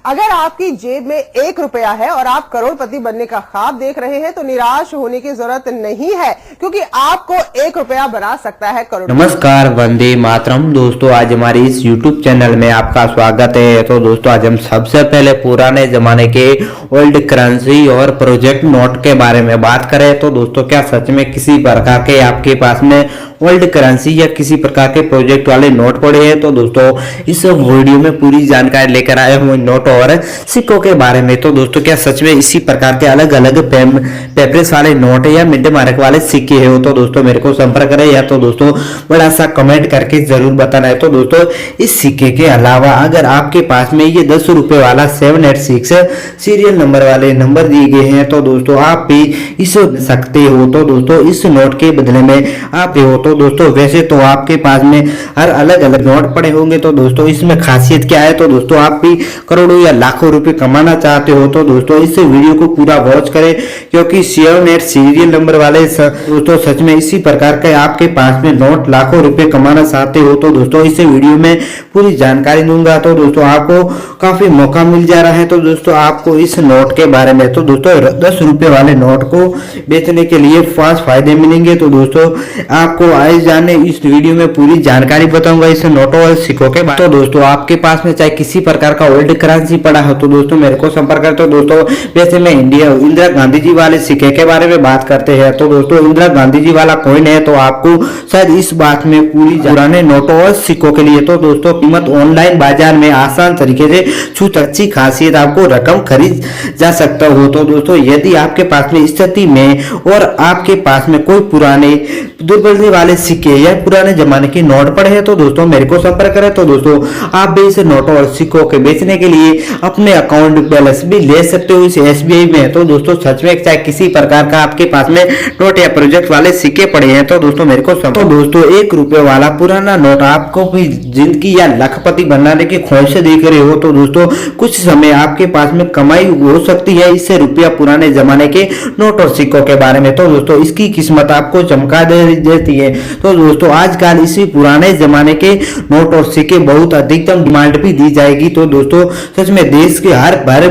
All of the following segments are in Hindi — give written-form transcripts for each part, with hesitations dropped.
अगर आपकी जेब में 1 रुपया है और आप करोड़पति बनने का ख्वाब देख रहे हैं तो निराश होने की जरूरत नहीं है, क्योंकि आपको 1 रुपया बना सकता है करोड़। नमस्कार, वंदे मातरम। दोस्तों, आज हमारे इस YouTube चैनल में आपका स्वागत है। तो दोस्तों, आज हम सबसे पहले पुराने जमाने के ओल्ड करेंसी और प्रोजेक्ट नोट के बारे में बात करें तो दोस्तों, क्या सच में किसी प्रकार के आपके पास में ओल्ड करेंसी या किसी प्रकार के प्रोजेक्ट वाले नोट पड़े हैं? तो दोस्तों, इस वीडियो में पूरी जानकारी लेकर आए हूँ नोट और सिक्कों के बारे में। तो दोस्तों, क्या सच में इसी प्रकार के अलग अलग पेपर्स वाले नोट या मिड मार्क वाले सिक्के हो? तो दोस्तों, मेरे को संपर्क करें या तो दोस्तों बड़ा सा कमेंट करके जरूर बताना है। तो दोस्तों, इस सिक्के के अलावा अगर आपके पास में ये 10 रुपए वाला 786 सीरियल नंबर वाले नंबर दिए गए हैं तो दोस्तों आप भी इसे सकते हो। तो दोस्तों, इस नोट के बदले में आप हो तो दोस्तों, वैसे तो आपके पास में हर अलग अलग नोट पड़े होंगे। तो दोस्तों, इसमें खासियत क्या है? तो दोस्तों, आप भी करोड़ों या लाखों रुपए कमाना चाहते हो तो दोस्तों इस वीडियो को पूरा वॉच करें, क्योंकि 7 सीरियल नंबर वाले दोस्तों सच में इसी प्रकार के आपके पास में नोट लाखों रुपए कमाना चाहते हो तो दोस्तों इस वीडियो में पूरी जानकारी दूंगा। तो दोस्तों, आपको काफी मौका मिल जा रहा है। तो दोस्तों, आपको इस नोट के बारे में तो दोस्तों 10 रुपए वाले नोट को बेचने के लिए 5 फायदे मिलेंगे। तो दोस्तों, आपको आज जाने इस वीडियो में पूरी जानकारी बताऊंगा इस नोटों और सिक्कों के बारे में। तो दोस्तों, आपके पास में चाहे किसी प्रकार का ओल्ड करेंसी पड़ा हो तो दोस्तों मेरे को संपर्क करते हो। दोस्तों, वैसे मैं इंदिरा गांधी जी वाले सिक्के के बारे में बात करते हैं तो दोस्तों इंदिरा गांधी जी वाला कॉइन है तो आपको शायद इस बात में पूरी पुराने नोटों और सिक्कों के लिए तो दोस्तों कीमत ऑनलाइन बाजार में आसान तरीके से छूट अच्छी खासियत आपको रकम खरीद जा सकता हो। तो दोस्तों, यदि आपके पास में स्थिति में और आपके पास में कोई पुराने दुर्बलता वाले सिक्के या पुराने जमाने के नोट पड़े हैं तो दोस्तों मेरे को संपर्क करें। तो दोस्तों, आप भी इस नोटों और सिक्कों के बेचने के लिए अपने अकाउंट बैलेंस भी ले सकते हो इस SBI में। तो दोस्तों, सच में चाहे किसी प्रकार का आपके पास में नोट या प्रोजेक्ट वाले सिक्के पड़े हैं तो दोस्तों मेरे को तो दोस्तों 1 रुपए वाला पुराना नोट आपको भी जिंदगी या लखपति बनाने की ख्वाहिश देख रहे हो तो दोस्तों कुछ समय आपके पास में कमाई हो सकती है इससे रुपया पुराने जमाने के नोट और सिक्कों के बारे में। तो दोस्तों, इसकी किस्मत आपको चमका देती है। तो दोस्तों, आजकल इसी पुराने जमाने के नोट और सिक्के बहुत अधिकतम डिमांड भी दी जाएगी। तो दोस्तों, सच में देश के हर भर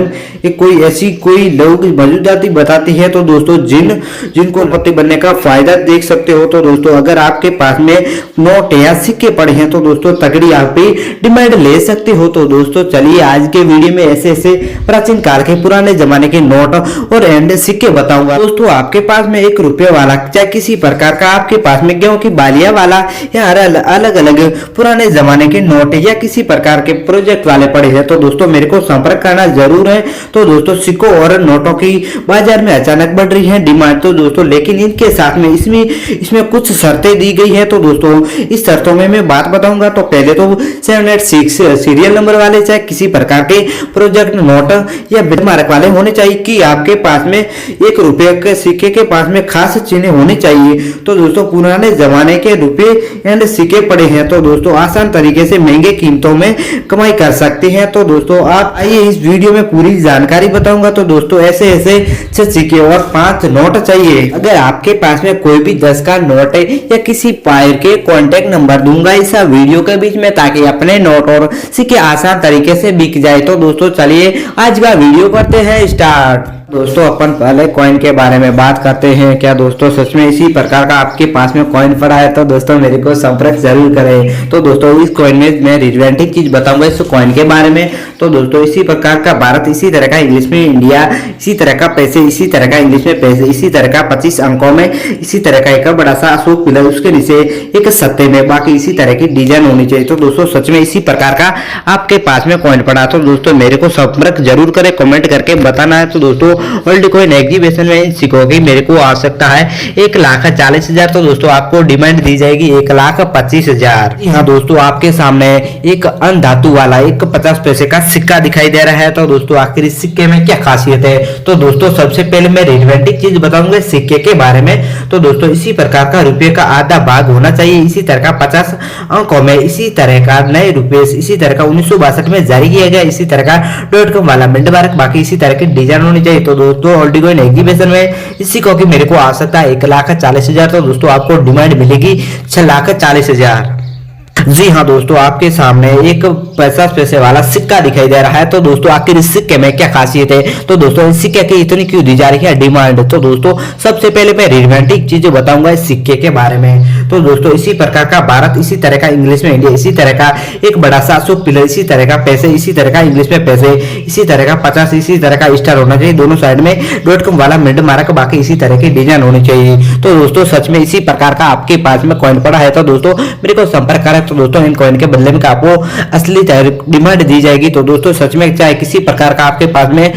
कोई ऐसी कोई लोग मौजूदगी बताती है तो दोस्तों जिनको पति बनने का फायदा देख सकते हो। तो दोस्तों, अगर आपके पास में नोट या सिक्के पड़े हैं तो दोस्तों तगड़ी आप भी डिमांड ले सकते हो। तो दोस्तों, चलिए आज के वीडियो में ऐसे ऐसे प्राचीन काल के पुराने जमाने के नोट और एंड सिक्के बताऊंगा। दोस्तों, आपके पास में 1 रुपये वाला चाहे किसी प्रकार का आपके पास में गेहूं की बालिया वाला या अलग अलग पुराने जमाने के नोट या किसी प्रकार के प्रोजेक्ट वाले पड़े हैं तो दोस्तों मेरे को संपर्क करना जरूर है। तो दोस्तों, सिक्कों और नोटों की बाजार में अचानक बढ़ रही है डिमांड। तो दोस्तों, लेकिन इनके साथ में इसमें कुछ शर्तें दी गई है। तो दोस्तों, इस शर्तों में मैं बात बताऊंगा। तो पहले तो 786 सीरियल नंबर वाले चाहे किसी प्रकार के प्रोजेक्ट नोट या बिल मार्क वाले होने चाहिए कि आपके पास में 1 रुपये के सिक्के के पास में खास चिन्ह होने चाहिए। तो दोस्तों, पुराने जमाने के रुपए एंड सिक्के पड़े हैं तो दोस्तों आसान तरीके से महंगे कीमतों में कमाई कर सकते हैं। तो दोस्तों, आप आइए इस वीडियो में पूरी जानकारी बताऊंगा। तो दोस्तों, ऐसे 6 सिक्के और 5 नोट चाहिए। अगर आपके पास में कोई भी 10 का नोट है या किसी पायर के कॉन्टेक्ट नंबर दूंगा इस वीडियो के बीच में ताकि अपने नोट और सिक्के आसान तरीके से बिक जाए। तो दोस्तों, चलिए आज का वीडियो करते हैं स्टार्ट। दोस्तों, अपन पहले कॉइन के बारे में बात करते हैं। क्या दोस्तों सच में इसी प्रकार का आपके पास में कॉइन पड़ा है तो दोस्तों मेरे को संपर्क जरूर करें। तो दोस्तों, इस कॉइन में मैं रिलेवेंटिंग चीज बताऊंगा इस कॉइन के बारे में। तो दोस्तों, इसी प्रकार का भारत इसी तरह का इंग्लिश में इंडिया इसी तरह का पैसे इसी तरह का इंग्लिश में पैसे इसी तरह का 25 अंकों में इसी तरह का एक बड़ा सा अशोक पिलर उसके नीचे एक सत्ते में बाकी इसी तरह की डिजाइन होनी चाहिए। तो दोस्तों, सच में इसी प्रकार का आपके पास में कॉइन पड़ा तो दोस्तों मेरे को संपर्क जरूर करें, कमेंट करके बताना है। तो दोस्तों, वर्ल्ड कॉइन एग्जीबिशन में इन सिक्कों की मेरे को आवश्यकता है 1,40,000। तो दोस्तों, आपको डिमांड दी जाएगी 1,25,000। हाँ दोस्तों, आपके सामने एक अन धातु वाला एक 50 पैसे का सिक्का दिखाई दे रहा है। तो दोस्तों, आखिर इस सिक्के में क्या खासियत है? तो दोस्तों, सबसे पहले मैं रिलेवेंटिंग चीज बताऊंगा सिक्के के बारे में। तो दोस्तों, इसी प्रकार का रुपये का आधा भाग होना चाहिए इसी तरह का 50 अंकों में इसी तरह का नए रुपये इसी तरह का 1962 में जारी किया गया इसी तरह का .com वाला मिंट मार्क बाकी इसी तरह की डिजाइन होनी चाहिए। तो दोस्तों, वर्ल्ड कॉइन एग्जीबिशन में इस सिक्कों की मेरे को आवश्यकता है 1,40,000। तो दोस्तों, आपको डिमांड मिलेगी 6,40,000। जी हाँ दोस्तों, आपके सामने एक 50 पैसे वाला सिक्का दिखाई दे रहा है। तो दोस्तों आखिर इस सिक्के में क्या खासियत है, तो दोस्तों इस सिक्के की इतनी क्यों दी जा रही है डिमांड। तो दोस्तों सबसे पहले मैं रोमांटिक चीजें बताऊंगा इस सिक्के के बारे में। तो दोस्तों इसी प्रकार का भारत, इसी तरह का इंग्लिश में इंडिया, इसी तरह का एक बड़ा सा अशोक पिलर, इसी तरह का पैसे, इसी तरह का इंग्लिश में पैसे, इसी तरह का 50, इसी तरह का स्टार होना चाहिए, दोनों साइड में .com वाला मिड मार्क, बाकी इसी तरह की डिजाइन होनी चाहिए। तो दोस्तों सच में इसी प्रकार का आपके पास में कॉइन पड़ा है तो दोस्तों मेरे को संपर्क करें। तो दोस्तों इन कॉइन के बदले में आपको असली डिमांड दी जाएगी। तो दोस्तों सच में चाहे किसी प्रकार का आपके पास में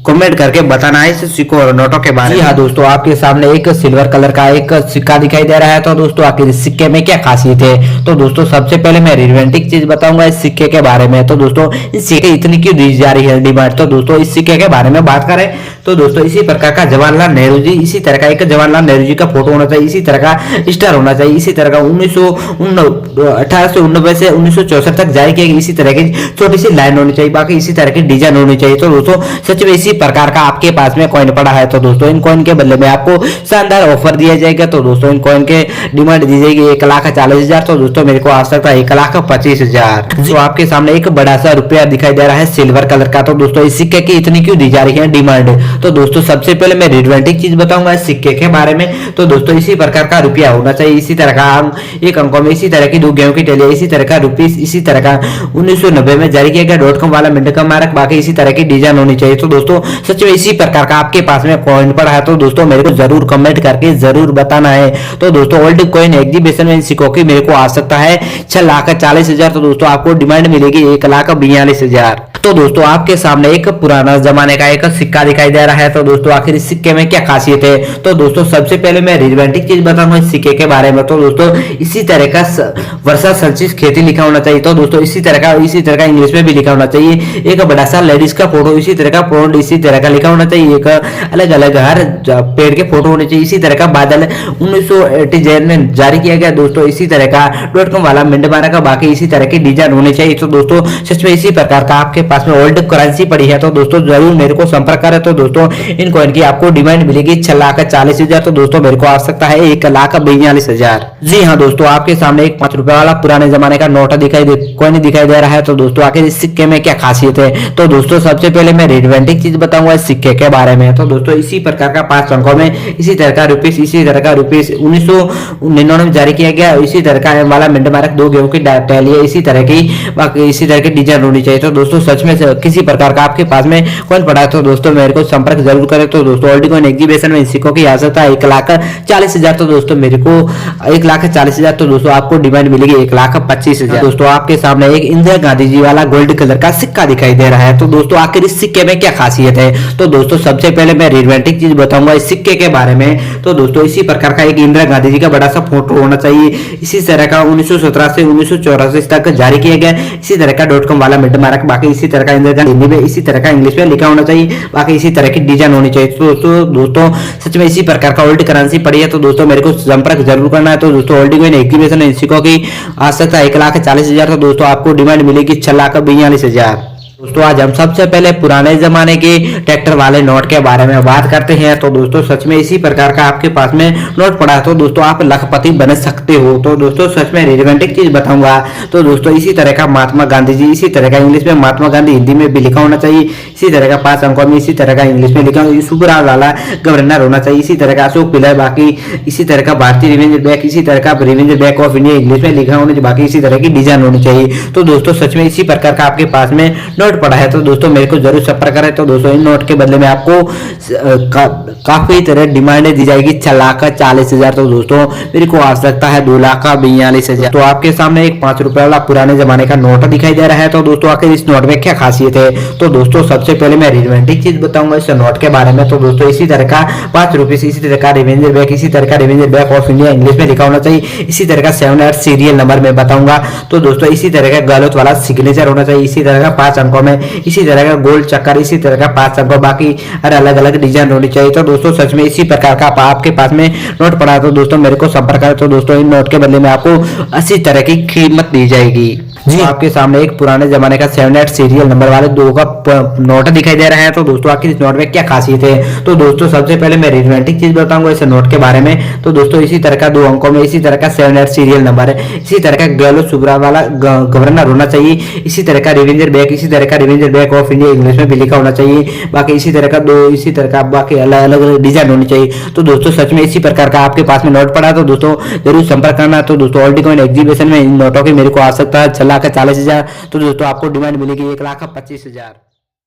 कमेंट करके बताना है इस सिक्कों और नोटों के बारे में। हाँ दोस्तों, आपके सामने एक सिल्वर कलर का एक सिक्का दिखाई दे रहा है। तो दोस्तों आखिर इस सिक्के में क्या खासियत है, तो दोस्तों सबसे पहले मैं रोमांटिक चीज बताऊंगा इस सिक्के के बारे में। तो दोस्तों इस सिक्के इतनी क्यों दी जा रही है डिमांड, तो दोस्तों इस सिक्के के बारे में बात करें तो दोस्तों इसी प्रकार का जवाहरलाल नेहरू जी, इसी तरह का एक जवाहरलाल नेहरू जी का फोटो होना चाहिए, इसी तरह का स्टार होना चाहिए, इसी तरह का 1889 से 1964 तक जारी किया गया इसी तरह की छोटी सी लाइन होनी चाहिए, बाकी इसी तरह की डिजाइन होनी चाहिए। तो दोस्तों सच में इसी प्रकार का आपके पास में कॉइन पड़ा है तो दोस्तों इन कॉइन के बदले में आपको शानदार ऑफर दिया जाएगा। तो दोस्तों इन कॉइन के डिमांड दी जाएगी 1,40,000। तो दोस्तों मेरे को आवश्यकता है 1,25,000। तो आपके सामने एक बड़ा सा रुपया दिखाई दे रहा है सिल्वर कलर का। तो दोस्तों इस सिक्के की इतनी क्यों दी जा रही है डिमांड, तो दोस्तों सबसे पहले मैं रोमांटिक चीज बताऊंगा इस सिक्के के बारे में। तो दोस्तों इसी प्रकार का रुपया होना चाहिए, इसी तरह का एक अंकों में, इसी तरह की 2 गेहूं की टैली, इसी तरह का रुपीस, इसी तरह का 1990 में जारी किया गया .com वाला मिंट का मार्क, बाकी इसी तरह की डिजाइन होनी चाहिए। तो दोस्तों सच में इसी प्रकार का आपके पास में कॉइन पड़ा है तो दोस्तों मेरे को जरूर कमेंट करके जरूर बताना है। तो दोस्तों ओल्ड कॉइन एग्जीबिशन में इन सिक्कों की मेरे को आवश्यकता है 6,40,000। तो दोस्तों आपको डिमांड मिलेगी 1,42,000। तो दोस्तों आपके सामने एक पुराना जमाने का एक सिक्का दिखाई दे रहा है। तो दोस्तों आखिर इस सिक्के में क्या खासियत है, तो दोस्तों सबसे पहले मैं रोमांटिक चीज बताऊंगा इस सिक्के के बारे में। तो दोस्तों इसी तरह का वर्षा संचित खेती लिखा होना चाहिए। तो दोस्तों इसी तरह का इंग्लिश में भी लिखा होना चाहिए, एक बड़ा सा लेडीज का फोटो, इसी तरह का पौंड, इसी तरह का लिखा होना चाहिए, एक अलग अलग हर पेड़ के फोटो होने चाहिए, इसी तरह का बादल 1980 में जारी किया गया दोस्तों, इसी तरह का .com वाला मिंड मारा का, बाकी इसी तरह की डिजाइन होनी चाहिए। तो दोस्तों सच में इसी प्रकार का आपके पास में ओल्ड करेंसी पड़ी है तो दोस्तों जरूर मेरे को संपर्क करें। तो दोस्तों इन कॉइन की आपको डिमांड मिलेगी 6,40,000। तो दोस्तों मेरे को आवश्यकता है 1,42,000। जी हाँ दोस्तों, आपके सामने एक 5 रुपए वाला पुराने जमाने का नोट कॉइन दिखाई दे रहा है। तो दोस्तों आखिर इस सिक्के में क्या खासियत है, तो दोस्तों सबसे पहले मैं रोमांटिक चीज बताऊंगा इस सिक्के के बारे में। तो दोस्तों इसी प्रकार का 5 अंकों में, इसी तरह का रुपीस, इसी तरह का रुपीस 1999 में जारी किया गया, इसी तरह का वाला मिंट मार्क, 2 गेहूं की टैली, इसी तरह की बाकी इसी तरह की डिजाइन होनी चाहिए। तो दोस्तों सच में किसी प्रकार का आपके पास में कौन पड़ा है तो दोस्तों मेरे को संपर्क जरूर करें। तो दोस्तों ओल्ड कॉइन एग्जीबिशन में इन सिक्कों की आवश्यकता है 1,40,000। तो दोस्तों मेरे को 1,40,000। तो दोस्तों आपको डिमांड मिलेगी 1,25,000। दोस्तों आपके सामने एक इंदिरा गांधी जी वाला गोल्ड कलर का सिक्का दिखाई दे रहा है। तो दोस्तों आखिर इस सिक्के में क्या खासियत है, तो दोस्तों सबसे पहले मैं रोमांटिक चीज बताऊंगा इस सिक्के के बारे में। तो दोस्तों इसी प्रकार का एक इंदिरा गांधी जी का बड़ा सा फोटो होना चाहिए, इसी तरह का 1917 से 1984 तक जारी किया गया, इसी तरह का .com वाला मिड मार्क, बाकी इसी तरह का इंदिरा गांधी में इसी तरह का इंग्लिश में लिखा होना चाहिए, बाकी इसी तरह की डिजाइन होनी चाहिए। तो दोस्तों सच में इसी प्रकार का ओल्ड करेंसी पड़ी है तो दोस्तों मेरे को संपर्क जरूर करना है। तो दोस्तों ओल्ड कॉइन एग्जीबिशन इन सिक्कों की आवश्यकता 1,40,000। तो दोस्तों आपको डिमांड मिलेगी 6,42,000। दोस्तों आज हम सबसे पहले पुराने जमाने के ट्रैक्टर वाले नोट के बारे में बात करते हैं। तो दोस्तों सच में इसी प्रकार का आपके पास में नोट पड़ा है तो दोस्तों आप लखपति बन सकते हो। तो दोस्तों सच में रोमांटिक चीज बताऊंगा। तो दोस्तों इसी तरह का महात्मा गांधी जी, इसी तरह का इंग्लिश में महात्मा गांधी हिंदी में भी लिखा होना चाहिए, इसी तरह का 5 अंकों में, इसी तरह का इंग्लिश में लिखा होना, सुब्राव वाला गवर्नर होना चाहिए, इसी तरह का अशोक पिलर, बाकी इसी तरह का भारतीय रिवेंज बैंक, इसी तरह का revenge bank of India English में लिखा होना चाहिए, बाकी इसी तरह की डिजाइन होनी चाहिए। तो दोस्तों सच में इसी प्रकार का आपके पास में नोट पड़ा है तो दोस्तों मेरे को जरूर संपर्क करें। तो दोस्तों इन नोट के बदले में आपको काफी तरह डिमांड दी जाएगी 6,40,000। तो दोस्तों मेरे को आवश्यकता है 2,42,000। तो आपके सामने एक 5 रुपए वाला पुराने जमाने का नोट दिखाई दे रहा है। तो दोस्तों आखिर इस नोट में क्या खासियत है, तो दोस्तों सबसे पहले मैं रोमांटिक चीज बताऊंगा इस नोट के बारे में। तो दोस्तों इसी तरह का 5 रुपीस, इसी तरह का रिवेंजर बैंक, इसी तरह का revenger bank of India English में लिखा होना चाहिए, इसी तरह का 7-8 सीरियल नंबर में बताऊंगा। तो दोस्तों इसी तरह का गलत वाला सिग्नेचर होना चाहिए, इसी तरह का 5 अंकों में, इसी तरह का गोल्ड चक्कर, इसी तरह का 5 अंकों, बाकी हर अलग अलग डिजाइन होनी चाहिए। तो दोस्तों सच में इसी प्रकार का आपके पास में नोट पड़ा है तो दोस्तों मेरे को संपर्क करें। तो दोस्तों इन नोट के बदले में आपको 80 तरह की कीमत दी जाएगी। जी आपके सामने एक पुराने जमाने का 78 सीरियल नंबर वाले 2 का नोट दिखाई दे रहा है। तो दोस्तों आखिर इस नोट में क्या खासियत है, तो दोस्तों सबसे पहले मैं रोमांटिक चीज बताऊंगा इस नोट के बारे में। तो दोस्तों इसी तरह का 2 अंकों में इसी तरह का 78 सीरियल नंबर है, इसी तरह का गैलो सुब्रा वाला गवर्नर होना चाहिए, इसी तरह का रिवेंजर बैक, इसी तरह का revenger back of India English में भी लिखा होना चाहिए। बाकी इसी तरह का 2 इसी तरह का बाकी अलग अलग डिजाइन होनी चाहिए। तो दोस्तों सच में इसी प्रकार का आपके पास में नोट पड़ा तो दोस्तों जरूर संपर्क करना। तो दोस्तों ऑल्टी कॉइन एग्जीबिशन में इन नोटों की मेरे को आवश्यकता है 6,40,000। तो दोस्तों आपको डिमांड मिलेगी 1,25,000।